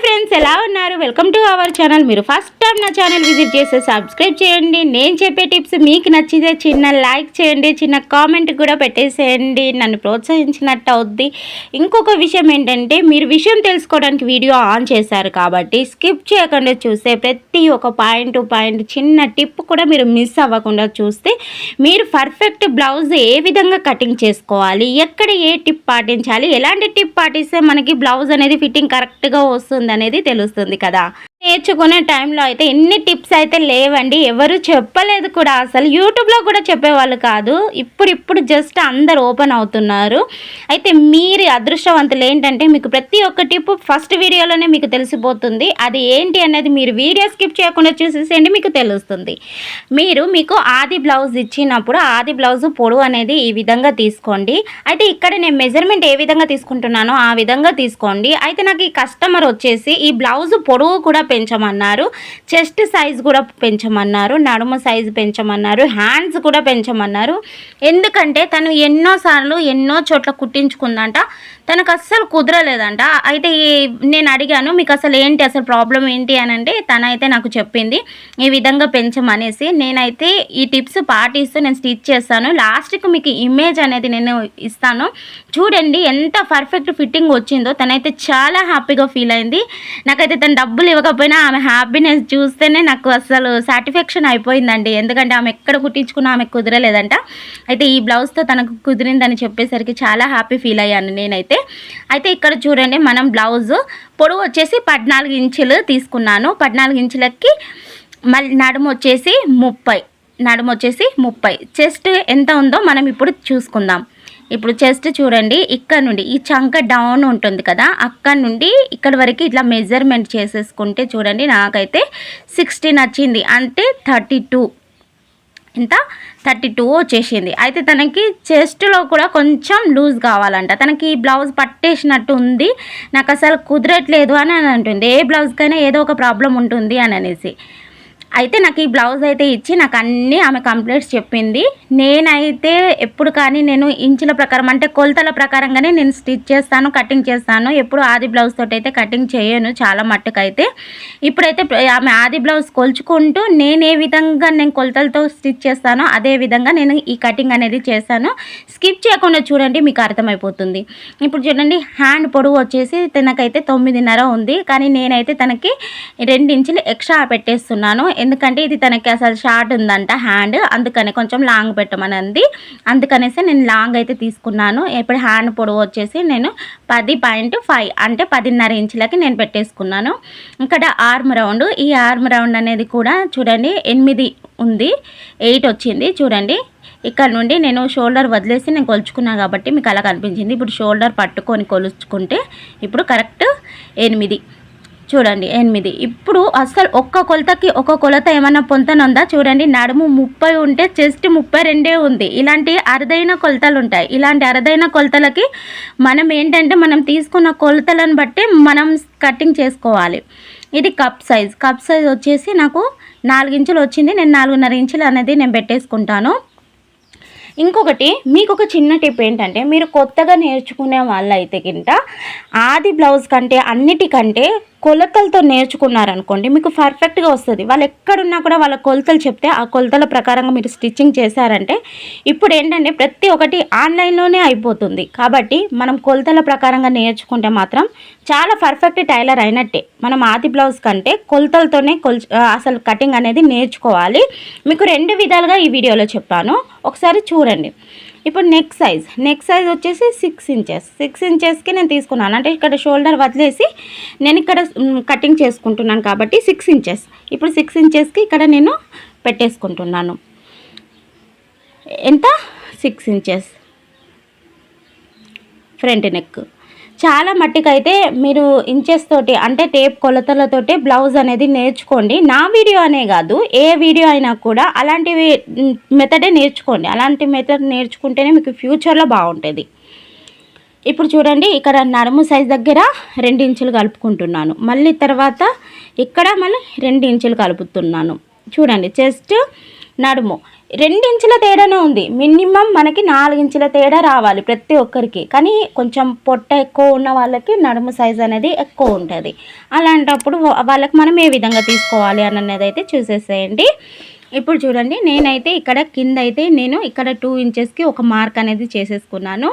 Friends, ఎలా ఉన్నారు? Welcome to our channel. మీరు ఫస్ట్ టైం నా ఛానల్ విజిట్ చేస్తే సబ్స్క్రైబ్ చేయండి. నేను చెప్పే టిప్స్ మీకు నచ్చితే చిన్న లైక్ చేయండి, చిన్న కామెంట్ కూడా పెట్టేసేయండి. నన్ను ప్రోత్సహించినట్టు అవుద్ది. ఇంకొక విషయం ఏంటంటే, మీరు విషయం తెలుసుకోవడానికి వీడియో ఆన్ చేశారు కాబట్టి స్కిప్ చేయకుండా చూస్తే ప్రతి ఒక్క పాయింట్ చిన్న టిప్ కూడా మీరు మిస్ అవ్వకుండా చూస్తే మీరు పర్ఫెక్ట్ బ్లౌజ్ ఏ విధంగా కటింగ్ చేసుకోవాలి, ఎక్కడ ఏ టిప్ పాటించాలి, ఎలాంటి టిప్ పాటిస్తే మనకి బ్లౌజ్ అనేది ఫిట్టింగ్ కరెక్ట్గా వస్తుంది అనేది తెలుస్తుంది కదా. నేర్చుకునే టైంలో అయితే ఎన్ని టిప్స్ అయితే లేవండి, ఎవరు చెప్పలేదు కూడా. అసలు యూట్యూబ్లో కూడా చెప్పేవాళ్ళు కాదు. ఇప్పుడు జస్ట్ అందరు ఓపెన్ అవుతున్నారు. అయితే మీరు అదృష్టవంతులు ఏంటంటే, మీకు ప్రతి ఒక్క టిప్ ఫస్ట్ వీడియోలోనే మీకు తెలిసిపోతుంది. అది ఏంటి అనేది మీరు వీడియో స్కిప్ చేయకుండా చూసేసేయండి, మీకు తెలుస్తుంది. మీకు ఆది బ్లౌజ్ ఇచ్చినప్పుడు ఆది బ్లౌజ్ పొడవు అనేది ఈ విధంగా తీసుకోండి. అయితే ఇక్కడ నేను మెజర్మెంట్ ఏ విధంగా తీసుకుంటున్నానో ఆ విధంగా తీసుకోండి. అయితే నాకు ఈ కస్టమర్ వచ్చేసి ఈ బ్లౌజ్ పొడవు కూడా పెంచమన్నారు, చెస్ట్ సైజ్ కూడా పెంచమన్నారు, నడుము సైజు పెంచమన్నారు, హ్యాండ్స్ కూడా పెంచమన్నారు. ఎందుకంటే తను ఎన్నో చోట్ల కుట్టించుకుందంట, తనకు అస్సలు కుదరలేదంట. అయితే నేను అడిగాను, మీకు అసలు ఏంటి, అసలు ప్రాబ్లం ఏంటి అని అంటే తనైతే నాకు చెప్పింది ఈ విధంగా పెంచమనేసి. నేనైతే ఈ టిప్స్ పాటిస్తూ నేను స్టిచ్ చేస్తాను. లాస్ట్కి మీకు ఇమేజ్ అనేది నేను ఇస్తాను, చూడండి ఎంత పర్ఫెక్ట్ ఫిట్టింగ్ వచ్చిందో. తనైతే చాలా హ్యాపీగా ఫీల్ అయింది. నాకైతే తను డబ్బులు ఇవ్వకపోయినా ఆమె హ్యాపీనెస్ చూస్తేనే నాకు అసలు సాటిస్ఫాక్షన్ అయిపోయిందండి. ఎందుకంటే ఆమె ఎక్కడ కుట్టించుకున్నా ఆమెకు కుదరలేదంట. అయితే ఈ బ్లౌజ్తో తనకు కుదిరిందని చెప్పేసరికి చాలా హ్యాపీ ఫీల్ అయ్యాను నేనైతే. అయితే ఇక్కడ చూడండి, మనం బ్లౌజ్ పొడవు వచ్చేసి 14 ఇంచులు తీసుకున్నాను. 14 ఇంచులకి మళ్ళీ నడుము వచ్చేసి 30. చెస్ట్ ఎంత ఉందో మనం ఇప్పుడు చూసుకుందాం. ఇప్పుడు చెస్ట్ చూడండి, ఇక్కడ నుండి ఈ చంక డౌన్ ఉంటుంది కదా, అక్కడ నుండి ఇక్కడ వరకు ఇట్లా మెజర్మెంట్ చేసేసుకుంటే చూడండి, నాకైతే 16 వచ్చింది. అంటే 32 వచ్చేసింది. అయితే తనకి చెస్ట్లో కూడా కొంచెం లూజ్ కావాలంట. తనకి ఈ బ్లౌజ్ పట్టేసినట్టు ఉంది, నాకు అసలు కుదరట్లేదు అని అంటుంది. ఏ బ్లౌజ్కైనా ఏదో ఒక ప్రాబ్లం ఉంటుంది అని అనేసి. అయితే నాకు ఈ బ్లౌజ్ అయితే ఇచ్చి నాకు అన్నీ ఆమె కంప్లీట్స్ చెప్పింది. నేనైతే ఎప్పుడు కానీ నేను ఇంచుల ప్రకారం అంటే కొలతల ప్రకారంగానే నేను స్టిచ్ చేస్తాను, కటింగ్ చేస్తాను. ఎప్పుడు ఆది బ్లౌజ్ తోటి అయితే కటింగ్ చేయను చాలా మట్టుకైతే. ఇప్పుడైతే ఆమె ఆది బ్లౌజ్ కొలుచుకుంటూ నేను ఏ విధంగా నేను కొలతలతో స్టిచ్ చేస్తానో అదే విధంగా నేను ఈ కటింగ్ అనేది చేస్తాను. స్కిప్ చేయకుండా చూడండి, మీకు అర్థమైపోతుంది. ఇప్పుడు చూడండి, హ్యాండ్ పొడవు వచ్చేసి తనకైతే 9.5 ఉంది. కానీ నేనైతే తనకి 2 ఇంచులు ఎక్స్ట్రా పెట్టేస్తున్నాను. ఎందుకంటే ఇది తనకి అసలు షార్ట్ ఉందంట హ్యాండ్, అందుకనే కొంచెం లాంగ్ పెట్టమని అంది. అందుకనేసి నేను లాంగ్ అయితే తీసుకున్నాను. ఇప్పుడు హ్యాండ్ పొడవు వచ్చేసి నేను 10.5 అంటే 10.5 ఇంచులకి నేను పెట్టేసుకున్నాను. ఇక్కడ ఆర్మ్ రౌండ్, ఈ ఆర్మ్ రౌండ్ అనేది కూడా చూడండి 8 ఉంది, 8 వచ్చింది. చూడండి, ఇక్కడ నుండి నేను షోల్డర్ వదిలేసి నేను కొలుచుకున్నాను కాబట్టి మీకు అలా కనిపించింది. ఇప్పుడు షోల్డర్ పట్టుకొని కొలుచుకుంటే ఇప్పుడు కరెక్ట్ 8. చూడండి 8. ఇప్పుడు అసలు ఒక్క కొలతకి ఒక కొలత ఏమన్నా పొంతనుందా? చూడండి, నడుము 30 ఉంటే చెస్ట్ 32 ఉంది. ఇలాంటి అరుదైన కొలతలు ఉంటాయి. ఇలాంటి అరుదైన కొలతలకి మనం ఏంటంటే మనం తీసుకున్న కొలతలను బట్టి మనం కటింగ్ చేసుకోవాలి. ఇది కప్ సైజ్ వచ్చేసి నాకు 4 ఇంచులు వచ్చింది. నేను 4.5 ఇంచులు అనేది నేను పెట్టేసుకుంటాను. ఇంకొకటి మీకు ఒక చిన్న టిప్ ఏంటంటే, మీరు కొత్తగా నేర్చుకునే వాళ్ళైతే కింద ఆది బ్లౌజ్ కంటే అన్నిటికంటే కొలతలతో నేర్చుకున్నారనుకోండి, మీకు పర్ఫెక్ట్గా వస్తుంది. వాళ్ళు ఎక్కడున్నా కూడా వాళ్ళ కొలతలు చెప్తే ఆ కొలతల ప్రకారంగా మీరు స్టిచ్చింగ్ చేశారంటే ఇప్పుడు ఏంటంటే ప్రతి ఒక్కటి ఆన్లైన్లోనే అయిపోతుంది. కాబట్టి మనం కొలతల ప్రకారంగా నేర్చుకుంటే మాత్రం చాలా పర్ఫెక్ట్ టైలర్ అయినట్టే. మనం ఆది బ్లౌజ్ కంటే కొలతలతోనే అసలు కటింగ్ అనేది నేర్చుకోవాలి. మీకు 2 విధాలుగా ఈ వీడియోలో చెప్పాను, ఒకసారి చూడండి. ఇప్పుడు నెక్ సైజ్ వచ్చేసి 6 ఇంచెస్కి నేను తీసుకున్నాను. అంటే ఇక్కడ షోల్డర్ వదిలేసి నేను ఇక్కడ కటింగ్ చేసుకుంటున్నాను కాబట్టి 6 ఇంచెస్. ఇప్పుడు 6 ఇంచెస్కి ఇక్కడ నేను పెట్టేసుకుంటున్నాను. ఎంత? 6 ఇంచెస్ ఫ్రంట్ నెక్. చాలా మట్టుకైతే మీరు ఇంచెస్ తోటి అంటే టేప్ కొలతలతోటి బ్లౌజ్ అనేది నేర్చుకోండి. నా వీడియో అనే కాదు, ఏ వీడియో అయినా కూడా అలాంటివి మెథడే నేర్చుకోండి. అలాంటి మెథడ్ నేర్చుకుంటేనే మీకు ఫ్యూచర్లో బాగుంటుంది. ఇప్పుడు చూడండి, ఇక్కడ నడుము సైజ్ దగ్గర 2 ఇంచులు కలుపుకుంటున్నాను. మళ్ళీ తర్వాత ఇక్కడ మళ్ళీ 2 ఇంచులు కలుపుతున్నాను. చూడండి, చెస్ట్ నడుము 2 ఇంచుల తేడానే ఉంది. మినిమం మనకి 4 ఇంచుల తేడా రావాలి ప్రతి ఒక్కరికి. కానీ కొంచెం పొట్ట ఎక్కువ ఉన్న వాళ్ళకి నడుము సైజ్ అనేది ఎక్కువ ఉంటుంది. అలాంటప్పుడు వాళ్ళకి మనం ఏ విధంగా తీసుకోవాలి అనేది అయితే చూసేసేయండి. ఇప్పుడు చూడండి, నేనైతే ఇక్కడ కింద అయితే నేను ఇక్కడ 2 ఇంచెస్కి ఒక మార్క్ అనేది చేసేసుకున్నాను.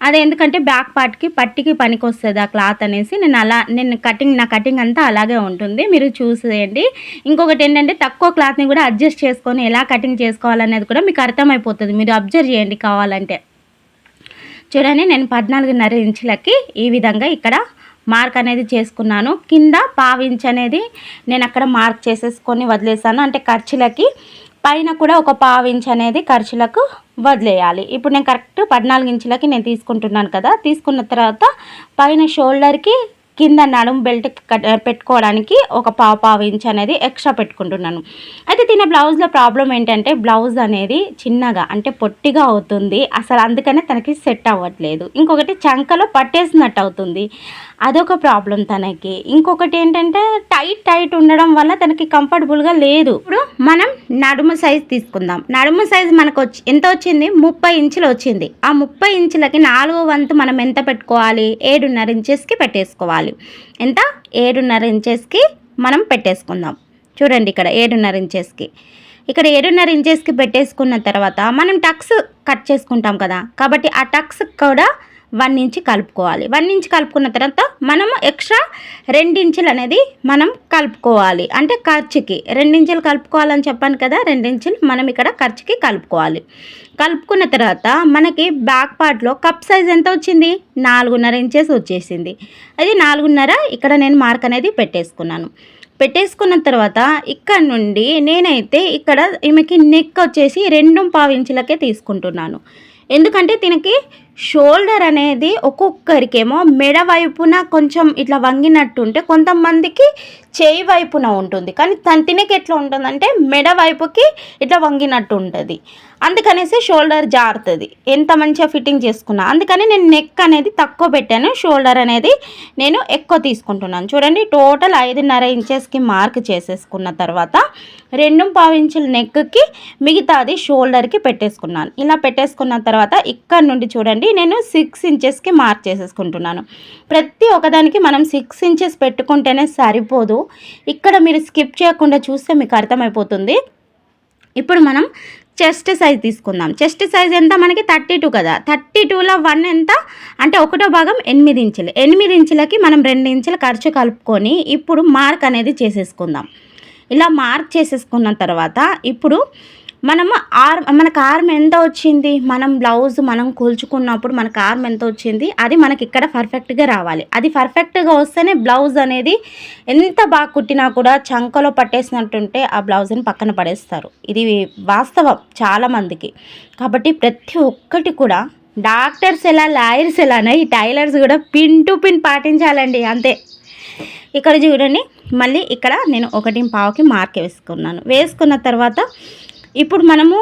అది ఎందుకంటే బ్యాక్ పార్ట్కి పట్టికి పనికి వస్తుంది ఆ క్లాత్ అనేసి నేను నా కటింగ్ అంతా అలాగే ఉంటుంది, మీరు చూసేయండి. ఇంకొకటి ఏంటంటే తక్కువ క్లాత్ని కూడా అడ్జస్ట్ చేసుకొని ఎలా కటింగ్ చేసుకోవాలనేది కూడా మీకు అర్థమైపోతుంది, మీరు అబ్జర్వ్ చేయండి కావాలంటే. చూడండి, నేను 14.5 ఇంచులకి ఈ విధంగా ఇక్కడ మార్క్ అనేది చేసుకున్నాను. కింద 1/2 ఇంచ్ అనేది నేను అక్కడ మార్క్ చేసేసుకొని వదిలేసాను, అంటే ఖర్చులకి. పైన కూడా ఒక 1/2 ఇంచ్ అనేది ఖర్చులకు వదిలేయాలి. ఇప్పుడు నేను కరెక్ట్ 14 ఇంచులకి నేను తీసుకుంటున్నాను కదా. తీసుకున్న తర్వాత పైన షోల్డర్కి కింద నడుము బెల్ట్ పెట్టుకోవడానికి ఒక 1/2 ఇంచ్ అనేది ఎక్స్ట్రా పెట్టుకుంటున్నాను. అయితే తిన బ్లౌజ్లో ప్రాబ్లం ఏంటంటే బ్లౌజ్ అనేది చిన్నగా అంటే పొట్టిగా అవుతుంది, అసలు అందుకనే తనకి సెట్ అవ్వట్లేదు. ఇంకొకటి చంకలో పట్టేసినట్టు అవుతుంది, అదొక ప్రాబ్లం తనకి. ఇంకొకటి ఏంటంటే టైట్ ఉండడం వల్ల తనకి కంఫర్టబుల్గా లేదు. ఇప్పుడు మనం నడుము సైజ్ తీసుకుందాం. నడుము సైజ్ మనకు ఎంత వచ్చింది? 30 ఇంచులు వచ్చింది. ఆ 30 ఇంచులకి 4వ వంతు మనం ఎంత పెట్టుకోవాలి? 7.5 ఇంచెస్కి పెట్టేసుకోవాలి. ఎంత? 7.5 ఇంచెస్కి మనం పెట్టేసుకుందాం. చూడండి, ఇక్కడ 7.5 ఇంచెస్కి, ఇక్కడ 7.5 ఇంచెస్కి పెట్టేసుకున్న తర్వాత మనం టక్స్ కట్ చేసుకుంటాం కదా, కాబట్టి ఆ టక్స్ కూడా 1 ఇంచ్ కలుపుకోవాలి. 1 ఇంచ్ కలుపుకున్న తర్వాత మనము ఎక్స్ట్రా 2 ఇంచులు అనేది మనం కలుపుకోవాలి. అంటే ఖర్చుకి 2 ఇంచులు కలుపుకోవాలని చెప్పాను కదా, 2 ఇంచులు మనం ఇక్కడ ఖర్చుకి కలుపుకోవాలి. కలుపుకున్న తర్వాత మనకి బ్యాక్ పార్ట్లో కప్ సైజ్ ఎంత వచ్చింది? 4.5 ఇంచెస్ వచ్చేసింది. అది 4.5 ఇక్కడ నేను మార్క్ అనేది పెట్టేసుకున్నాను. పెట్టేసుకున్న తర్వాత ఇక్కడ నుండి నేనైతే ఇక్కడ ఈమెకి నెక్ వచ్చేసి 2.5 ఇంచులకే తీసుకుంటున్నాను. ఎందుకంటే దీనికి షోల్డర్ అనేది ఒక్కొక్కరికేమో మెడ వైపున కొంచెం ఇట్లా వంగినట్టు ఉంటే, కొంతమందికి చేయి వైపున ఉంటుంది. కానీ తినకి ఎట్లా ఉంటుందంటే మెడ వైపుకి ఇట్లా వంగినట్టు ఉంటుంది. అందుకనేసి షోల్డర్ జారుతుంది ఎంత మంచిగా ఫిట్టింగ్ చేసుకున్నా. అందుకని నేను నెక్ అనేది తక్కువ పెట్టాను, షోల్డర్ అనేది నేను ఎక్కువ తీసుకుంటున్నాను. చూడండి, టోటల్ 5.5 ఇంచెస్కి మార్క్ చేసేసుకున్న తర్వాత 2.5 ఇంచుల నెక్కి మిగతాది షోల్డర్కి పెట్టేసుకున్నాను. ఇలా పెట్టేసుకున్న తర్వాత ఇక్కడ నుండి చూడండి, నేను 6 ఇంచెస్కి మార్క్ చేసేసుకుంటున్నాను. ప్రతి ఒక్కదానికి మనం 6 ఇంచెస్ పెట్టుకుంటేనే సరిపోదు. ఇక్కడ మీరు స్కిప్ చేయకుండా చూస్తే మీకు అర్థమైపోతుంది. ఇప్పుడు మనం చెస్ట్ సైజ్ తీసుకుందాం. చెస్ట్ సైజ్ ఎంత? మనకి 32 కదా. 32లో 1 ఎంత అంటే 1వ భాగం 8 ఇంచులు. 8 ఇంచులకి మనం 2 ఇంచుల ఖర్చు కలుపుకొని ఇప్పుడు మార్క్ అనేది చేసేసుకుందాం. ఇలా మార్క్ చేసేసుకున్న తర్వాత ఇప్పుడు మనకు ఆర్మ్ ఎంత వచ్చింది? మనం కూల్చుకున్నప్పుడు మనకు ఆర్మ్ ఎంత వచ్చింది అది మనకి ఇక్కడ పర్ఫెక్ట్గా రావాలి. అది పర్ఫెక్ట్గా వస్తేనే బ్లౌజ్ అనేది ఎంత బాగా కుట్టినా కూడా చంకలో పట్టేసినట్టుంటే ఆ బ్లౌజ్ని పక్కన పడేస్తారు. ఇది వాస్తవం చాలామందికి. కాబట్టి ప్రతి ఒక్కటి కూడా డాక్టర్స్ ఎలా, లాయర్స్ ఎలానే ఈ టైలర్స్ కూడా పిన్ టు పిన్ పాటించాలండి, అంతే. ఇక్కడ చూడండి, మళ్ళీ ఇక్కడ నేను 1.5కి మార్క్ వేసుకున్న తర్వాత ఇప్పుడు మనము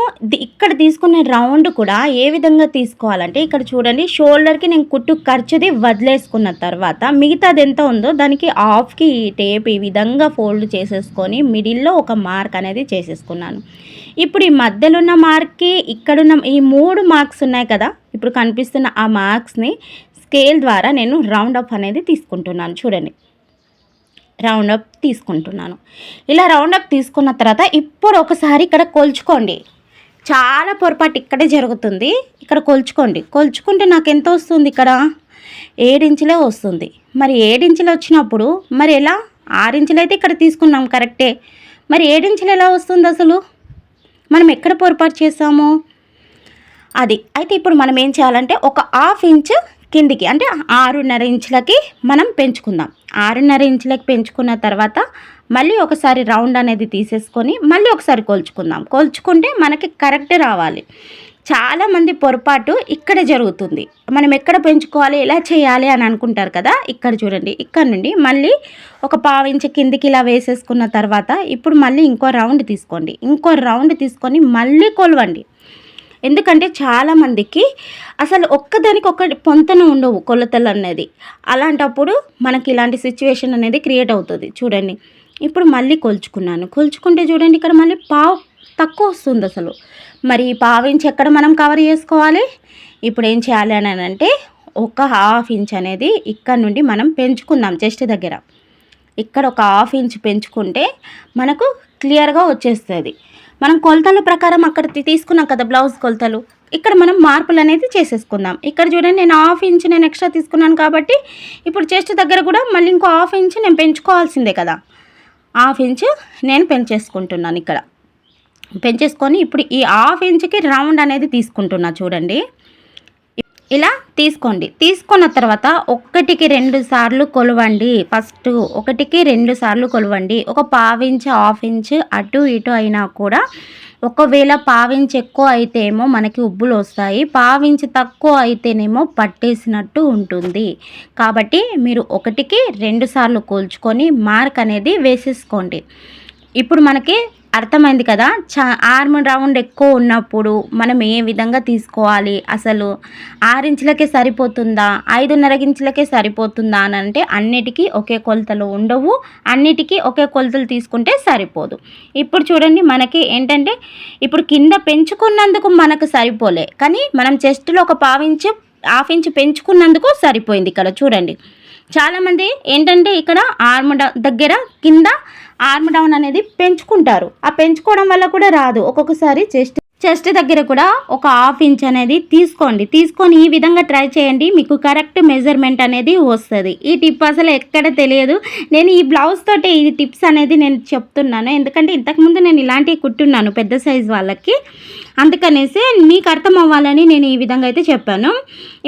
ఇక్కడ తీసుకున్న రౌండ్ కూడా ఏ విధంగా తీసుకోవాలంటే ఇక్కడ చూడండి, షోల్డర్కి నేను కుట్టు ఖర్చుది వదిలేసుకున్న తర్వాత మిగతాది ఎంత ఉందో దానికి హాఫ్కి ఈ టేప్ ఈ విధంగా ఫోల్డ్ చేసేసుకొని మిడిల్లో ఒక మార్క్ అనేది చేసేసుకున్నాను. ఇప్పుడు ఈ మధ్యలో ఉన్న మార్క్కి ఇక్కడున్న ఈ 3 మార్క్స్ ఉన్నాయి కదా, ఇప్పుడు కనిపిస్తున్న ఆ మార్క్స్ని స్కేల్ ద్వారా నేను రౌండ్ అప్ అనేది తీసుకుంటున్నాను. చూడండి, రౌండ్ అప్ తీసుకుంటున్నాను. ఇలా రౌండ్ అప్ తీసుకున్న తర్వాత ఇప్పుడు ఒకసారి ఇక్కడ కొలుచుకోండి. చాలా పొరపాటు ఇక్కడే జరుగుతుంది. ఇక్కడ కొలుచుకుంటే నాకు ఎంత వస్తుంది? ఇక్కడ 7 ఇంచులే వస్తుంది. మరి 7 ఇంచులు వచ్చినప్పుడు మరి ఎలా? 6 ఇంచులు అయితే ఇక్కడ తీసుకున్నాం కరెక్టే, మరి 7 ఇంచులు ఎలా వస్తుంది? అసలు మనం ఎక్కడ పొరపాటు చేసాము అది. అయితే ఇప్పుడు మనం ఏం చేయాలంటే ఒక 1/2 ఇంచ్ కిందికి అంటే 6.5 ఇంచులకి మనం పెంచుకుందాం. 6.5 ఇంచులకి పెంచుకున్న తర్వాత మళ్ళీ ఒకసారి రౌండ్ అనేది తీసేసుకొని మళ్ళీ ఒకసారి కొలుచుకుంటే మనకి కరెక్ట్ రావాలి. చాలామంది పొరపాటు ఇక్కడే జరుగుతుంది. మనం ఎక్కడ పెంచుకోవాలి, ఎలా చేయాలి అని అనుకుంటారు కదా. ఇక్కడ చూడండి, ఇక్కడ నుండి మళ్ళీ ఒక 1/2 ఇంచ్ కిందికి ఇలా వేసేసుకున్న తర్వాత ఇప్పుడు మళ్ళీ ఇంకో రౌండ్ తీసుకొని మళ్ళీ కొలవండి. ఎందుకంటే చాలామందికి అసలు ఒక్కదానికి పొంతన ఉండవు కొలతలు అనేది. అలాంటప్పుడు మనకి ఇలాంటి సిచ్యువేషన్ అనేది క్రియేట్ అవుతుంది. చూడండి, ఇప్పుడు మళ్ళీ కొలుచుకుంటే చూడండి, ఇక్కడ మళ్ళీ తక్కువ వస్తుంది అసలు. మరి పావించి ఎక్కడ మనం కవర్ చేసుకోవాలి? ఇప్పుడు ఏం చేయాలి అని అంటే ఒక ½ ఇంచ్ అనేది ఇక్కడ నుండి మనం పెంచుకుందాం. చెస్ట్ దగ్గర ఇక్కడ ఒక ½ ఇంచ్ పెంచుకుంటే మనకు క్లియర్గా వచ్చేస్తుంది. మనం కొలతల ప్రకారం అక్కడ తీసుకున్నాం కదా బ్లౌజ్ కొలతలు, ఇక్కడ మనం మార్పులు అనేది చేసేసుకుందాం. ఇక్కడ చూడండి నేను ½ ఇంచ్ నేను ఎక్స్ట్రా తీసుకున్నాను కాబట్టి ఇప్పుడు చెస్ట్ దగ్గర కూడా మళ్ళీ ఇంకో ½ ఇంచ్ నేను పెంచుకోవాల్సిందే కదా. ½ ఇంచ్ నేను పెంచేసుకుంటున్నాను. ఇక్కడ పెంచేసుకొని ఇప్పుడు ఈ ½ ఇంచ్కి రౌండ్ అనేది తీసుకుంటున్నా. చూడండి ఇలా తీసుకోండి. తీసుకున్న తర్వాత 1కి 2 సార్లు కొలవండి. ఫస్ట్ 1కి 2 సార్లు కొలవండి. ఒక ½ ఇంచ్ ½ ఇంచ్ అటు ఇటు అయినా కూడా, ఒకవేళ ½ ఇంచ్ ఎక్కువ అయితే ఏమో మనకి ఉబ్బులు వస్తాయి, ½ ఇంచ్ తక్కువ అయితేనేమో పట్టేసినట్టు ఉంటుంది. కాబట్టి మీరు 1కి 2 సార్లు కొలుచుకొని మార్క్ అనేది వేసేసుకోండి. ఇప్పుడు మనకి అర్థమైంది కదా, ఆర్మ్ రౌండ్ ఎక్కువ ఉన్నప్పుడు మనం ఏ విధంగా తీసుకోవాలి, అసలు 6 ఇంచులకే సరిపోతుందా 5.5 ఇంచులకే సరిపోతుందా అని అంటే అన్నిటికీ ఒకే కొలతలు ఉండవు, అన్నిటికీ ఒకే కొలతలు తీసుకుంటే సరిపోదు. ఇప్పుడు చూడండి మనకి ఏంటంటే ఇప్పుడు కింద పెంచుకున్నందుకు మనకు సరిపోలే, కానీ మనం చెస్ట్లో ఒక ½ ఇంచ్ పెంచుకున్నందుకు సరిపోయింది. ఇక్కడ చూడండి చాలామంది ఏంటంటే ఇక్కడ ఆర్మ్ దగ్గర కింద ఆర్మ్ డౌన్ అనేది పెంచుకుంటారు. ఆ పెంచుకోవడం వల్ల కూడా రాదు. ఒక్కొక్కసారి చెస్ట్ దగ్గర కూడా ఒక ½ ఇంచ్ అనేది తీసుకోండి. తీసుకొని ఈ విధంగా ట్రై చేయండి, మీకు కరెక్ట్ మెజర్మెంట్ అనేది వస్తుంది. ఈ టిప్ అసలు ఎక్కడ తెలియదు. నేను ఈ బ్లౌజ్ తోటి ఈ టిప్స్ అనేది నేను చెప్తున్నాను, ఎందుకంటే ఇంతకుముందు నేను ఇలాంటివి కుట్టున్నాను పెద్ద సైజు వాళ్ళకి, అందుకనేసి మీకు అర్థం అవ్వాలని నేను ఈ విధంగా అయితే చెప్పాను.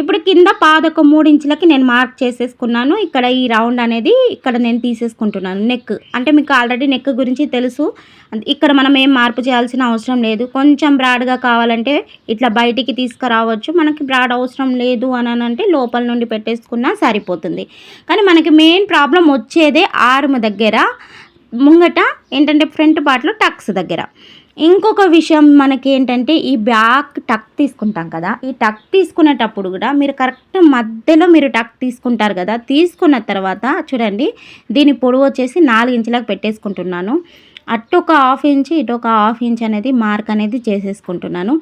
ఇప్పుడు కింద పాదొక 3 ఇంచులకి నేను మార్క్ చేసేసుకున్నాను. ఇక్కడ ఈ రౌండ్ అనేది ఇక్కడ నేను తీసేసుకుంటున్నాను. నెక్ అంటే మీకు ఆల్రెడీ నెక్ గురించి తెలుసు, ఇక్కడ మనం ఏం మార్పు చేయాల్సిన అవసరం లేదు. కొంచెం బ్రాడ్గా కావాలంటే ఇట్లా బయటికి తీసుకురావచ్చు, మనకి బ్రాడ్ అవసరం లేదు అని అంటే లోపల నుండి పెట్టేసుకున్నా సరిపోతుంది. కానీ మనకి మెయిన్ ప్రాబ్లం వచ్చేదే ఆర్మ్ దగ్గర, ముంగట ఏంటంటే ఫ్రంట్ పార్ట్లో టక్స్ దగ్గర. ఇంకొక విషయం మనకి ఏంటంటే ఈ బ్యాక్ టక్ తీసుకుంటాం కదా, ఈ టక్ తీసుకునేటప్పుడు కూడా మీరు కరెక్ట్ మధ్యలో మీరు టక్ తీసుకుంటారు కదా, తీసుకున్న తర్వాత చూడండి దీని పొడవు వచ్చేసి 4 ఇంచులకు పెట్టేసుకుంటున్నాను. అటు ఒక ½ ఇంచ్ ఇటు ఒక ½ ఇంచ్ అనేది మార్క్ అనేది చేసేసుకుంటున్నాను.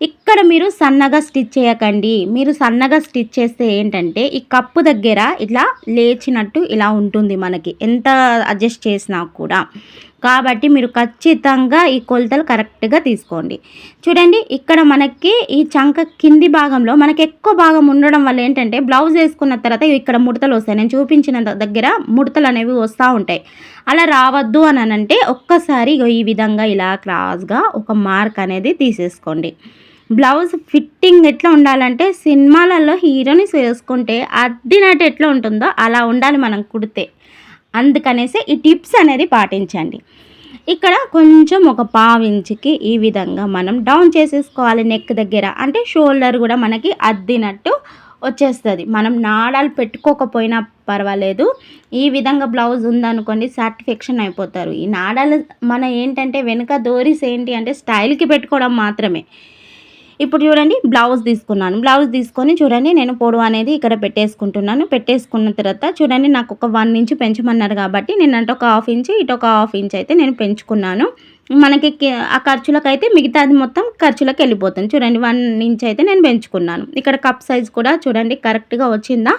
ఇక్కడ మీరు సన్నగా స్టిచ్ చేయకండి. మీరు సన్నగా స్టిచ్ చేస్తే ఏంటంటే ఈ కప్పు దగ్గర ఇట్లా లేచినట్టు ఇలా ఉంటుంది మనకి ఎంత అడ్జస్ట్ చేసినా కూడా. కాబట్టి మీరు ఖచ్చితంగా ఈ కొలతలు కరెక్ట్గా తీసుకోండి. చూడండి ఇక్కడ మనకి ఈ చంక కింది భాగంలో మనకి ఎక్కువ భాగం ఉండడం వల్ల ఏంటంటే బ్లౌజ్ వేసుకున్న తర్వాత ఇక్కడ ముడతలు వస్తాయి. నేను చూపించిన దగ్గర ముడతలు అనేవి వస్తూ ఉంటాయి. అలా రావద్దు అని అంటే ఒక్కసారి ఈ విధంగా ఇలా క్రాస్గా ఒక మార్క్ అనేది తీసేసుకోండి. బ్లౌజ్ ఫిట్టింగ్ ఎట్లా ఉండాలంటే సినిమాలలో హీరోయిన్స్ వేసుకుంటే అద్దినట్టు ఎట్లా ఉంటుందో అలా ఉండాలి మనం కుడితే. అందుకనేసి ఈ టిప్స్ అనేది పాటించండి. ఇక్కడ కొంచెం ఒక ½ ఇంచుకి ఈ విధంగా మనం డౌన్ చేసేసుకోవాలి నెక్ దగ్గర, అంటే షోల్డర్ కూడా మనకి అద్దినట్టు వచ్చేస్తుంది. మనం నాడాలు పెట్టుకోకపోయినా పర్వాలేదు, ఈ విధంగా బ్లౌజ్ ఉందనుకోండి సాటిస్ఫాక్షన్ అయిపోతారు. ఈ నాడాలు మన ఏంటంటే వెనుక డోరీస్ ఏంటి అంటే స్టైల్కి పెట్టుకోవడం మాత్రమే. ఇప్పుడు చూడండి బ్లౌజ్ తీసుకున్నాను. బ్లౌజ్ తీసుకొని చూడండి నేను పొడవు అనేది ఇక్కడ పెట్టేసుకుంటున్నాను. పెట్టేసుకున్న తర్వాత చూడండి నాకు ఒక 1 ఇంచ్ పెంచమన్నారు కాబట్టి నేను అంటే ఒక ½ ఇంచ్ ఇటు ఒక ½ ఇంచ్ అయితే నేను పెంచుకున్నాను. మనకి ఆ ఖర్చులకైతే మిగతాది మొత్తం ఖర్చులకు వెళ్ళిపోతుంది. చూడండి 1 ఇంచ్ అయితే నేను పెంచుకున్నాను. ఇక్కడ కప్ సైజ్ కూడా చూడండి కరెక్ట్గా వచ్చిందా,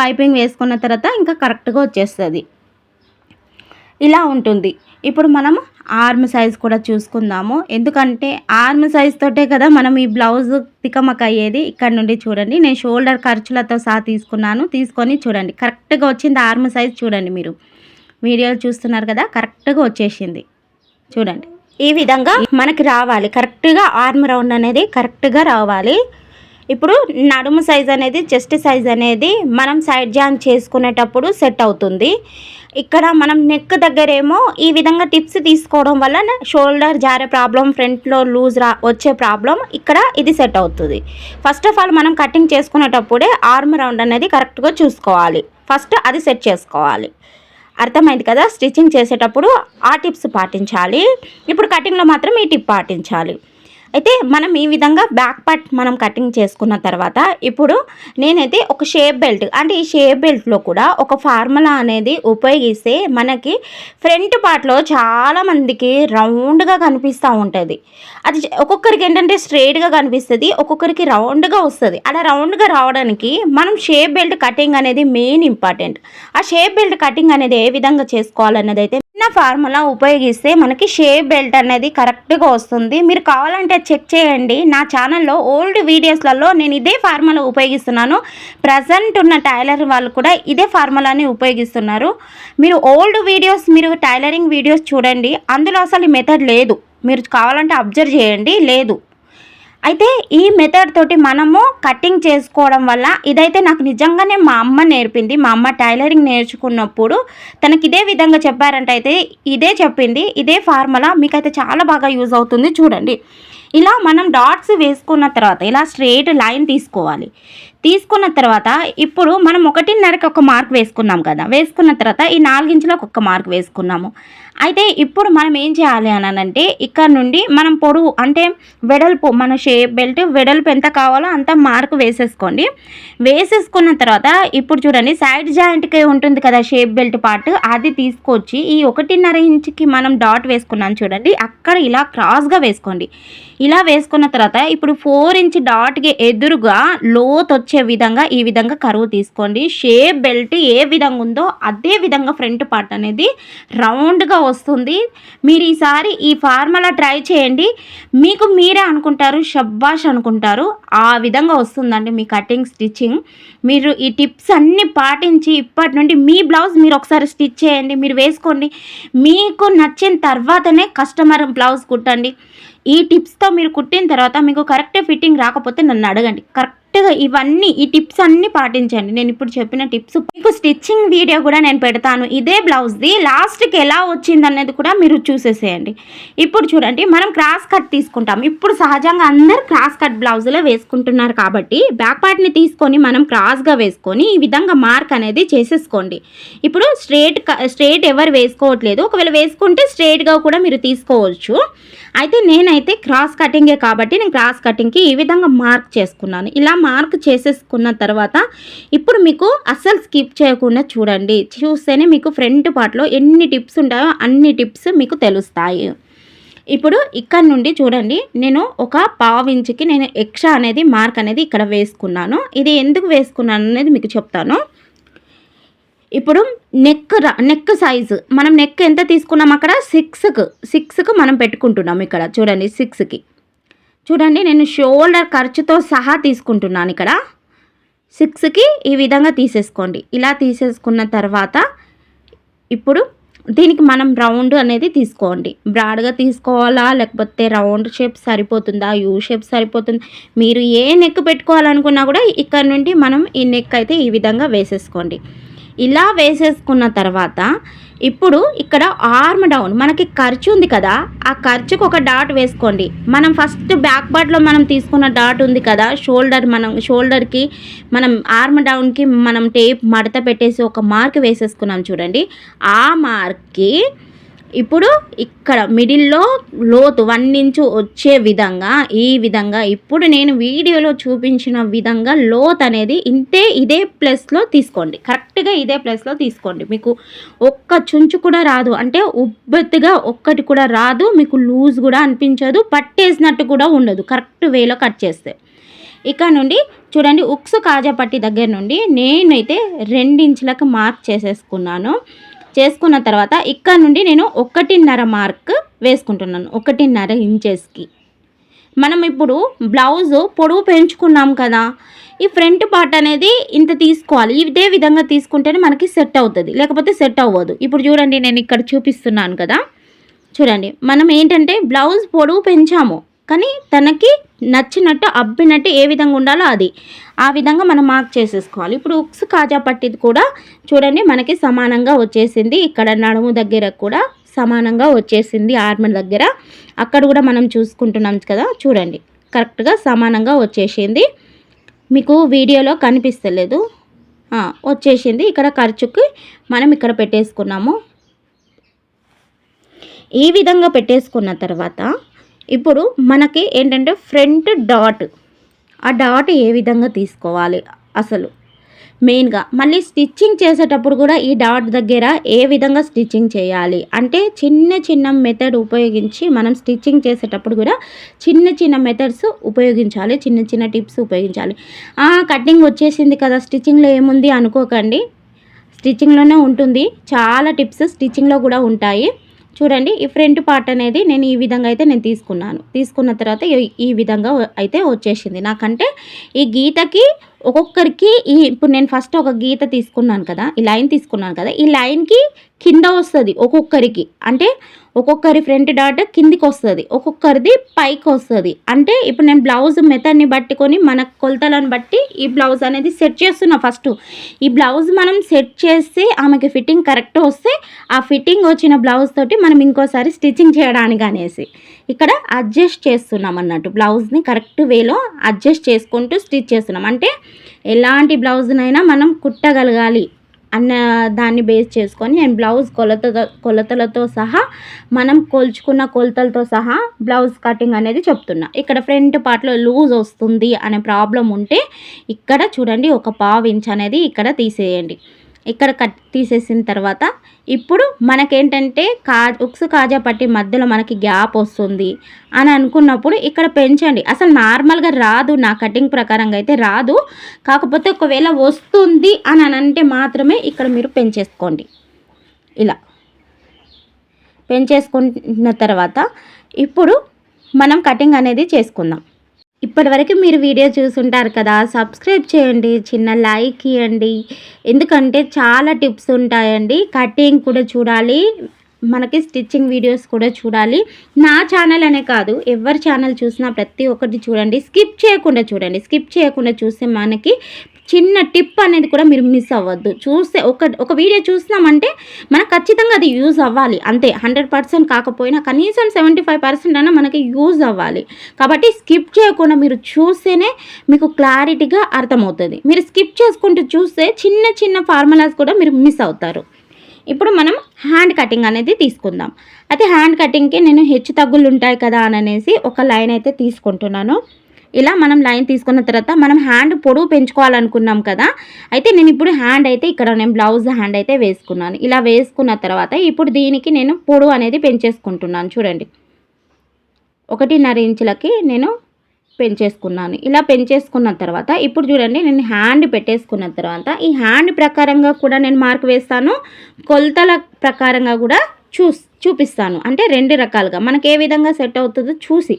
పైపింగ్ వేసుకున్న తర్వాత ఇంకా కరెక్ట్గా వచ్చేస్తుంది. ఇలా ఉంటుంది. ఇప్పుడు మనం ఆర్మ్ సైజ్ కూడా చూసుకుందాము, ఎందుకంటే ఆర్మ్ సైజ్ తోటే కదా మనం ఈ బ్లౌజ్ తికమక అయ్యేది. ఇక్కడ నుండి చూడండి నేను షోల్డర్ ఖర్చులతో సహా తీసుకున్నాను. తీసుకొని చూడండి కరెక్ట్గా వచ్చింది ఆర్మ్ సైజ్. చూడండి మీరు వీడియోలు చూస్తున్నారు కదా, కరెక్ట్గా వచ్చేసింది. చూడండి ఈ విధంగా మనకి రావాలి, కరెక్ట్గా ఆర్మ్ రౌండ్ అనేది కరెక్ట్గా రావాలి. ఇప్పుడు నడుము సైజ్ అనేది చెస్ట్ సైజ్ అనేది మనం సైడ్ జాయిన్ చేసుకునేటప్పుడు సెట్ అవుతుంది. ఇక్కడ మనం నెక్ దగ్గరేమో ఈ విధంగా టిప్స్ తీసుకోవడం వల్ల షోల్డర్ జారే ప్రాబ్లం, ఫ్రంట్లో లూజ్ వచ్చే ప్రాబ్లం ఇక్కడ ఇది సెట్ అవుతుంది. ఫస్ట్ ఆఫ్ ఆల్ మనం కటింగ్ చేసుకునేటప్పుడే ఆర్మ్ రౌండ్ అనేది కరెక్ట్గా చూసుకోవాలి, ఫస్ట్ అది సెట్ చేసుకోవాలి. అర్థమైంది కదా, స్టిచ్చింగ్ చేసేటప్పుడు ఆ టిప్స్ పాటించాలి. ఇప్పుడు కటింగ్లో మాత్రం ఈ టిప్ పాటించాలి. అయితే మనం ఈ విధంగా బ్యాక్ పార్ట్ మనం కటింగ్ చేసుకున్న తర్వాత ఇప్పుడు నేనైతే ఒక షేప్ బెల్ట్, అంటే ఈ షేప్ బెల్ట్లో కూడా ఒక ఫార్ములా అనేది ఉపయోగిస్తే మనకి ఫ్రంట్ పార్ట్లో చాలామందికి రౌండ్గా కనిపిస్తూ ఉంటుంది. అది ఒక్కొక్కరికి ఏంటంటే స్ట్రైట్గా కనిపిస్తుంది, ఒక్కొక్కరికి రౌండ్గా వస్తుంది. అలా రౌండ్గా రావడానికి మనం షేప్ బెల్ట్ కటింగ్ అనేది మెయిన్ ఇంపార్టెంట్. ఆ షేప్ బెల్ట్ కటింగ్ అనేది ఏ విధంగా చేసుకోవాలన్నది అయితే చిన్న ఫార్ములా ఉపయోగిస్తే మనకి షేప్ బెల్ట్ అనేది కరెక్ట్గా వస్తుంది. మీరు కావాలంటే చెక్ చేయండి. నా ఛానల్లో ఓల్డ్ వీడియోస్లలో నేను ఇదే ఫార్ములా ఉపయోగిస్తున్నాను. ప్రజెంట్ ఉన్న టైలర్ వాళ్ళు కూడా ఇదే ఫార్ములాని ఉపయోగిస్తున్నారు. మీరు ఓల్డ్ వీడియోస్, మీరు టైలరింగ్ వీడియోస్ చూడండి, అందులో అసలు ఈ మెథడ్ లేదు. మీరు కావాలంటే అబ్జర్వ్ చేయండి, లేదు. అయితే ఈ మెథడ్ తోటి మనము కటింగ్ చేసుకోవడం వల్ల ఇదైతే నాకు నిజంగానే మా అమ్మ నేర్పింది. మా అమ్మ టైలరింగ్ నేర్చుకున్నప్పుడు తనకి ఇదే విధంగా చెప్పారంటే అయితే ఇదే చెప్పింది. ఇదే ఫార్ములా మీకైతే చాలా బాగా యూజ్ అవుతుంది. చూడండి, ఇలా మనం డాట్స్ వేసుకున్న తర్వాత ఇలా స్ట్రెయిట్ లైన్ తీసుకోవాలి. తీసుకున్న తర్వాత ఇప్పుడు మనం 1.5కి ఒక మార్క్ వేసుకున్నాం కదా, వేసుకున్న తర్వాత ఈ 4 ఇంచులకు ఒక మార్క్ వేసుకున్నాము. అయితే ఇప్పుడు మనం ఏం చేయాలి అని అంటే ఇక్కడ నుండి మనం పొడవు అంటే వెడల్పు, మన షేప్ బెల్ట్ వెడల్పు ఎంత కావాలో అంత మార్క్ వేసేసుకోండి. వేసేసుకున్న తర్వాత ఇప్పుడు చూడండి, సైడ్ జాయింట్కి ఉంటుంది కదా షేప్ బెల్ట్ పార్ట్, అది తీసుకొచ్చి ఈ 1.5 ఇంచుకి మనం డాట్ వేసుకున్నాం చూడండి, అక్కడ ఇలా క్రాస్గా వేసుకోండి. ఇలా వేసుకున్న తర్వాత ఇప్పుడు 4 ఇంచ్ డాట్కి ఎదురుగా లోతు వచ్చే విధంగా ఈ విధంగా కరువు తీసుకోండి. షేప్ బెల్ట్ ఏ విధంగా ఉందో అదే విధంగా ఫ్రంట్ పార్ట్ అనేది రౌండ్గా వస్తుంది. మీరు ఈసారి ఈ ఫార్ములా ట్రై చేయండి, మీకు మీరే అనుకుంటారు, షబ్బాష్ అనుకుంటారు. ఆ విధంగా వస్తుందండి మీ కటింగ్ స్టిచ్చింగ్. మీరు ఈ టిప్స్ అన్నీ పాటించి ఇప్పటి నుండి మీ బ్లౌజ్ మీరు ఒకసారి స్టిచ్ చేయండి, మీరు వేసుకోండి. మీకు నచ్చిన తర్వాతనే కస్టమర్ బ్లౌజ్ కుట్టండి. ఈ టిప్స్తో మీరు కుట్టిన తర్వాత మీకు కరెక్ట్ ఫిట్టింగ్ రాకపోతే నన్ను అడగండి. కరెక్ట్గా ఇవన్నీ ఈ టిప్స్ అన్నీ పాటించండి. నేను ఇప్పుడు చెప్పిన టిప్స్ మీకు స్టిచ్చింగ్ వీడియో కూడా నేను పెడతాను. ఇదే బ్లౌజ్ది లాస్ట్కి ఎలా వచ్చింది అనేది కూడా మీరు చూసేసేయండి. ఇప్పుడు చూడండి, మనం క్రాస్ కట్ తీసుకుంటాం. ఇప్పుడు సహజంగా అందరు క్రాస్ కట్ బ్లౌజులో వేసుకుంటున్నారు కాబట్టి బ్యాక్ పార్ట్ని తీసుకొని మనం క్రాస్గా వేసుకొని ఈ విధంగా మార్క్ అనేది చేసేసుకోండి. ఇప్పుడు స్ట్రైట్ ఎవరు వేసుకోవట్లేదు, ఒకవేళ వేసుకుంటే స్ట్రైట్గా కూడా మీరు తీసుకోవచ్చు. అయితే నేనైతే క్రాస్ కటింగే కాబట్టి నేను క్రాస్ కటింగ్కి ఈ విధంగా మార్క్ చేసుకున్నాను. ఇలా మార్క్ చేసేసుకున్న తర్వాత ఇప్పుడు మీకు అస్సలు స్కిప్ చేయకుండా చూడండి. చూస్తేనే మీకు ఫ్రంట్ పార్ట్లో ఎన్ని టిప్స్ ఉంటాయో అన్ని టిప్స్ మీకు తెలుస్తాయి. ఇప్పుడు ఇక్కడ నుండి చూడండి, నేను ఒక 1/2 ఇంచుకి నేను ఎక్స్ట్రా అనేది మార్క్ అనేది ఇక్కడ వేసుకున్నాను. ఇది ఎందుకు వేసుకున్నాను అనేది మీకు చెప్తాను. ఇప్పుడు నెక్ సైజు మనం నెక్ ఎంత తీసుకున్నాం, అక్కడ 6కి మనం పెట్టుకుంటున్నాం. ఇక్కడ చూడండి 6కి చూడండి, నేను షోల్డర్ ఖర్చుతో సహా తీసుకుంటున్నాను. ఇక్కడ 6కి ఈ విధంగా తీసేసుకోండి. ఇలా తీసేసుకున్న తర్వాత ఇప్పుడు దీనికి మనం రౌండ్ అనేది తీసుకోండి. బ్రాడ్గా తీసుకోవాలా లేకపోతే రౌండ్ షేప్ సరిపోతుందా, యూ షేప్ సరిపోతుందా, మీరు ఏ నెక్ పెట్టుకోవాలనుకున్నా కూడా ఇక్కడ నుండి మనం ఈ నెక్ అయితే ఈ విధంగా వేసేసుకోండి. ఇలా వేసేసుకున్న తర్వాత ఇప్పుడు ఇక్కడ ఆర్మ్ డౌన్ మనకి ఖర్చు ఉంది కదా, ఆ ఖర్చుకు ఒక డాట్ వేసుకోండి. మనం ఫస్ట్ బ్యాక్ పార్ట్లో మనం తీసుకున్న డాట్ ఉంది కదా, షోల్డర్కి మనం ఆర్మ్ డౌన్కి మనం టేప్ మడత పెట్టేసి ఒక మార్క్ వేసేసుకున్నాం చూడండి. ఆ మార్క్కి ఇప్పుడు ఇక్కడ మిడిల్లో లోతు 1 ఇంచు వచ్చే విధంగా ఈ విధంగా ఇప్పుడు నేను వీడియోలో చూపించిన విధంగా లోత్ అనేది ఇదే ప్లేస్లో తీసుకోండి. కరెక్ట్గా ఇదే ప్లేస్లో తీసుకోండి. మీకు ఒక్క చుంచు కూడా రాదు, అంటే ఉబ్బెత్తుగా ఒక్కటి కూడా రాదు, మీకు లూజ్ కూడా అనిపించదు, పట్టేసినట్టు కూడా ఉండదు కరెక్ట్ వేలో కట్ చేస్తే. ఇక్కడ నుండి చూడండి, ఉక్సు కాజా పట్టి దగ్గర నుండి నేనైతే 2 ఇంచులకు మార్క్ చేసేసుకున్నాను. చేసుకున్న తర్వాత ఇక్కడ నుండి నేను 1.5 మార్క్ వేసుకుంటున్నాను. 1.5 ఇంచెస్కి మనం ఇప్పుడు బ్లౌజు పొడవు పెంచుకున్నాం కదా, ఈ ఫ్రంట్ పార్ట్ అనేది ఇంత తీసుకోవాలి. ఇదే విధంగా తీసుకుంటేనే మనకి సెట్ అవుతుంది, లేకపోతే సెట్ అవ్వదు. ఇప్పుడు చూడండి, నేను ఇక్కడ చూపిస్తున్నాను కదా, చూడండి మనం ఏంటంటే బ్లౌజ్ పొడవు పెంచాము, కానీ తనకి నచ్చినట్టు అబ్బినట్టు ఏ విధంగా ఉండాలో అది ఆ విధంగా మనం మార్క్ చేసేసుకోవాలి. ఇప్పుడు ఉక్స్ కాజా పట్టిది కూడా చూడండి మనకి సమానంగా వచ్చేసింది. ఇక్కడ నడుము దగ్గర కూడా సమానంగా వచ్చేసింది, ఆర్మ్ దగ్గర అక్కడ కూడా మనం చూసుకుంటున్నాం కదా, చూడండి కరెక్ట్గా సమానంగా వచ్చేసింది. మీకు వీడియోలో కనిపిస్తలేదు, వచ్చేసింది. ఇక్కడ ఖర్చుకి మనం ఇక్కడ పెట్టేసుకున్నాము. ఈ విధంగా పెట్టేసుకున్న తర్వాత ఇప్పుడు మనకి ఏంటంటే ఫ్రంట్ డాట్, ఆ డాట్ ఏ విధంగా తీసుకోవాలి అసలు మెయిన్గా, మళ్ళీ స్టిచ్చింగ్ చేసేటప్పుడు కూడా ఈ డాట్ దగ్గర ఏ విధంగా స్టిచ్చింగ్ చేయాలి అంటే చిన్న చిన్న మెథడ్ ఉపయోగించి మనం స్టిచ్చింగ్ చేసేటప్పుడు కూడా చిన్న చిన్న మెథడ్స్ ఉపయోగించాలి, చిన్న చిన్న టిప్స్ ఉపయోగించాలి. కటింగ్ వచ్చేసింది కదా స్టిచ్చింగ్లో ఏముంది అనుకోకండి, స్టిచ్చింగ్లోనే ఉంటుంది, చాలా టిప్స్ స్టిచ్చింగ్లో కూడా ఉంటాయి. చూడండి ఈ ఫ్రంట్ పార్ట్ అనేది నేను ఈ విధంగా అయితే నేను తీసుకున్న తర్వాత ఈ విధంగా అయితే వచ్చేసింది. నాకంటే ఈ గీతకి ఒక్కొక్కరికి ఇప్పుడు నేను ఫస్ట్ ఒక గీత తీసుకున్నాను కదా, ఈ లైన్ తీసుకున్నాను కదా, ఈ లైన్కి కింద వస్తుంది ఒక్కొక్కరికి, అంటే ఒక్కొక్కరి ఫ్రంట్ డాట్ కిందికి వస్తుంది, ఒక్కొక్కరిది పైకి వస్తుంది. అంటే ఇప్పుడు నేను బ్లౌజ్ మెథడ్ని బట్టుకొని మన కొలతలను బట్టి ఈ బ్లౌజ్ అనేది సెట్ చేస్తున్నా. ఫస్ట్ ఈ బ్లౌజ్ మనం సెట్ చేసి ఆమెకి ఫిట్టింగ్ కరెక్ట్ వస్తే ఆ ఫిట్టింగ్ వచ్చిన బ్లౌజ్ తోటి మనం ఇంకోసారి స్టిచ్చింగ్ చేయడానికి అనేసి ఇక్కడ అడ్జస్ట్ చేస్తున్నాం అన్నట్టు, బ్లౌజ్ని కరెక్ట్ వేలో అడ్జస్ట్ చేసుకుంటూ స్టిచ్ చేస్తున్నాం. అంటే ఎలాంటి బ్లౌజ్నైనా మనం కుట్టగలగాలి అన్న దాన్ని బేస్ చేసుకొని నేను బ్లౌజ్ కొలతలతో సహా మనం కొలుచుకున్న కొలతలతో సహా బ్లౌజ్ కటింగ్ అనేది చెప్తున్నా. ఇక్కడ ఫ్రంట్ పార్ట్లో లూజ్ వస్తుంది అనే ప్రాబ్లం ఉంటే ఇక్కడ చూడండి ఒక 1/2 ఇంచ్ అనేది ఇక్కడ తీసేయండి. ఇక్కడ తీసేసిన తర్వాత ఇప్పుడు మనకేంటంటే ఉక్సు కాజా పట్టి మధ్యలో మనకి గ్యాప్ వస్తుంది అని అనుకున్నప్పుడు ఇక్కడ పెంచండి. అసలు నార్మల్గా రాదు, నా కటింగ్ ప్రకారంగా అయితే రాదు, కాకపోతే ఒకవేళ వస్తుంది అని అంటే మాత్రమే ఇక్కడ మీరు పెంచేసుకోండి. ఇలా పెంచేసుకున్న తర్వాత ఇప్పుడు మనం కటింగ్ అనేది చేసుకుందాం. ఇప్పటివరకు మీరు వీడియో చూసుంటారు కదా, సబ్స్క్రైబ్ చేయండి, చిన్న లైక్ ఇవ్వండి, ఎందుకంటే చాలా టిప్స్ ఉంటాయండి. కటింగ్ కూడా చూడాలి, మనకి స్టిచ్చింగ్ వీడియోస్ కూడా చూడాలి. నా ఛానల్ అనే కాదు, ఎవరి ఛానల్ చూసినా ప్రతి ఒక్కటి చూడండి, స్కిప్ చేయకుండా చూడండి. స్కిప్ చేయకుండా చూస్తే మనకి చిన్న టిప్ అనేది కూడా మీరు మిస్ అవ్వద్దు. చూస్తే ఒక వీడియో చూసినామంటే మనకు ఖచ్చితంగా అది యూజ్ అవ్వాలి, అంతే. 100% కాకపోయినా కనీసం 75% అయినా మనకి యూజ్ అవ్వాలి. కాబట్టి స్కిప్ చేయకుండా మీరు చూస్తేనే మీకు క్లారిటీగా అర్థమవుతుంది. మీరు స్కిప్ చేసుకుంటూ చూస్తే చిన్న చిన్న ఫార్ములాస్ కూడా మీరు మిస్ అవుతారు. ఇప్పుడు మనం హ్యాండ్ కటింగ్ అనేది తీసుకుందాం. అయితే హ్యాండ్ కటింగ్కి నేను హెచ్చు తగ్గులు ఉంటాయి కదా అని అనేసి ఒక లైన్ అయితే తీసుకుంటున్నాను. ఇలా మనం లైన్ తీసుకున్న తర్వాత మనం హ్యాండ్ పొడవు పెంచుకోవాలనుకున్నాం కదా, అయితే నేను ఇప్పుడు హ్యాండ్ అయితే ఇక్కడ నేను బ్లౌజ్ హ్యాండ్ అయితే వేసుకున్నాను. ఇలా వేసుకున్న తర్వాత ఇప్పుడు దీనికి నేను పొడవు అనేది పెంచేసుకుంటున్నాను. చూడండి 1.5 ఇంచులకి నేను పెంచేసుకున్నాను. ఇలా పెంచేసుకున్న తర్వాత ఇప్పుడు చూడండి నేను హ్యాండ్ పెట్టేసుకున్న తర్వాత ఈ హ్యాండ్ ప్రకారంగా కూడా నేను మార్క్ వేస్తాను, కొలతల ప్రకారంగా కూడా చూపిస్తాను. అంటే 2 రకాలుగా మనకి ఏ విధంగా సెట్ అవుతుందో చూసి.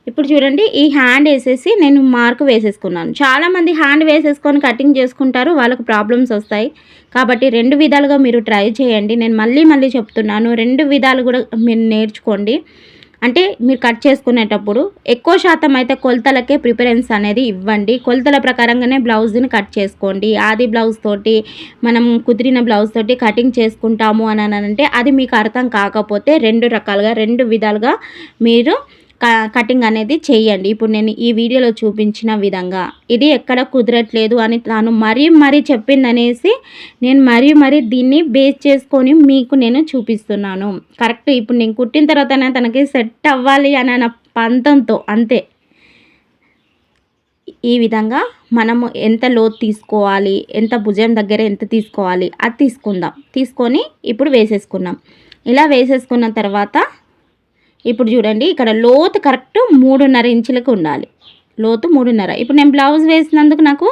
ఇప్పుడు చూడండి ఈ హ్యాండ్ వేసేసి నేను మార్క్ వేసేసుకున్నాను. చాలామంది హ్యాండ్ వేసేసుకొని కటింగ్ చేసుకుంటారు, వాళ్ళకు ప్రాబ్లమ్స్ వస్తాయి. కాబట్టి 2 విధాలుగా మీరు ట్రై చేయండి. నేను మళ్ళీ చెప్తున్నాను, 2 విధాలు కూడా మీరు నేర్చుకోండి. అంటే మీరు కట్ చేసుకునేటప్పుడు ఎక్కువ శాతం అయితే కొలతలకే ప్రిఫరెన్స్ అనేది ఇవ్వండి. కొలతల ప్రకారంగానే బ్లౌజ్ని కట్ చేసుకోండి. ఆది బ్లౌజ్ తోటి మనం కుదిరిన బ్లౌజ్ తోటి కటింగ్ చేసుకుంటాము అని అంటే అది మీకు అర్థం కాకపోతే 2 రకాలుగా 2 విధాలుగా మీరు కటింగ్ అనేది చేయండి. ఇప్పుడు నేను ఈ వీడియోలో చూపించిన విధంగా ఇది ఎక్కడ కుదరట్లేదు అని తాను మరీ చెప్పిందనేసి నేను మరీ దీన్ని బేస్ చేసుకొని మీకు నేను చూపిస్తున్నాను. కరెక్ట్ ఇప్పుడు నేను కుట్టిన తర్వాతనే తనకి సెట్ అవ్వాలి అన్న పంతంతో, అంతే. ఈ విధంగా మనము ఎంత లోతు తీసుకోవాలి, ఎంత భుజం దగ్గర ఎంత తీసుకోవాలి అది తీసుకొని ఇప్పుడు వేసేసుకున్నాం. ఇలా వేసేసుకున్న తర్వాత ఇప్పుడు చూడండి ఇక్కడ లోతు కరెక్ట్ 3.5 ఇంచులకు ఉండాలి. లోతు 3.5. ఇప్పుడు నేను బ్లౌజ్ వేసినందుకు నాకు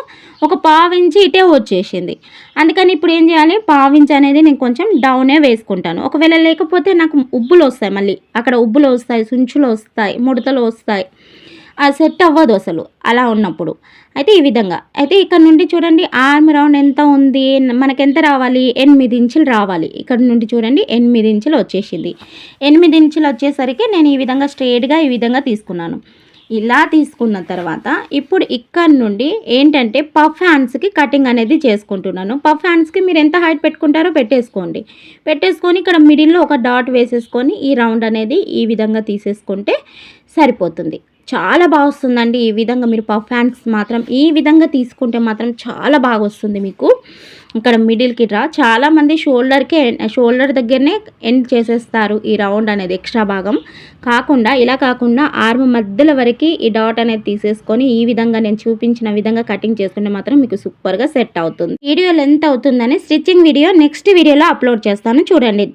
ఒక 1/2 ఇంచు ఇటే వచ్చేసింది. అందుకని ఇప్పుడు ఏం చేయాలి, 1/2 ఇంచు అనేది నేను కొంచెం డౌనే వేసుకుంటాను. ఒకవేళ లేకపోతే నాకు ఉబ్బులు వస్తాయి, మళ్ళీ అక్కడ ఉబ్బులు వస్తాయి, సుంచులు వస్తాయి, ముడతలు వస్తాయి, అది సెట్ అవ్వదు అసలు అలా ఉన్నప్పుడు. అయితే ఈ విధంగా అయితే ఇక్కడ నుండి చూడండి ఆర్మ్ రౌండ్ ఎంత ఉంది, మనకి ఎంత రావాలి, 8 ఇంచులు రావాలి. ఇక్కడ నుండి చూడండి 8 ఇంచులు వచ్చేసింది. 8 ఇంచులు వచ్చేసరికి నేను ఈ విధంగా స్ట్రైట్గా ఈ విధంగా తీసుకున్నాను. ఇలా తీసుకున్న తర్వాత ఇప్పుడు ఇక్కడ నుండి ఏంటంటే పఫ్ హ్యాండ్స్కి కటింగ్ అనేది చేసుకుంటున్నాను. పఫ్ హ్యాండ్స్కి మీరు ఎంత హైట్ పెట్టుకుంటారో పెట్టేసుకొని ఇక్కడ మిడిల్లో ఒక డాట్ వేసేసుకొని ఈ రౌండ్ అనేది ఈ విధంగా తీసేసుకుంటే సరిపోతుంది. చాలా బాగా వస్తుందండి. ఈ విధంగా మీరు పఫ్ హ్యాండ్స్ మాత్రం ఈ విధంగా తీసుకుంటే మాత్రం చాలా బాగా వస్తుంది మీకు. ఇక్కడ మిడిల్‌కి చాలామంది షోల్డర్ దగ్గరనే ఎండ్ చేసేస్తారు ఈ రౌండ్ అనేది ఎక్స్ట్రా భాగం. ఇలా కాకుండా ఆర్మ్ మధ్యల వరకి ఈ డాట్ అనేది తీసేసుకొని ఈ విధంగా నేను చూపించిన విధంగా కటింగ్ చేసుకుంటే మాత్రం మీకు సూపర్‌గా సెట్ అవుతుంది. వీడియో లెంత్ అవుతుందని స్టిచ్చింగ్ వీడియో నెక్స్ట్ వీడియోలో అప్లోడ్ చేస్తాను చూడండి.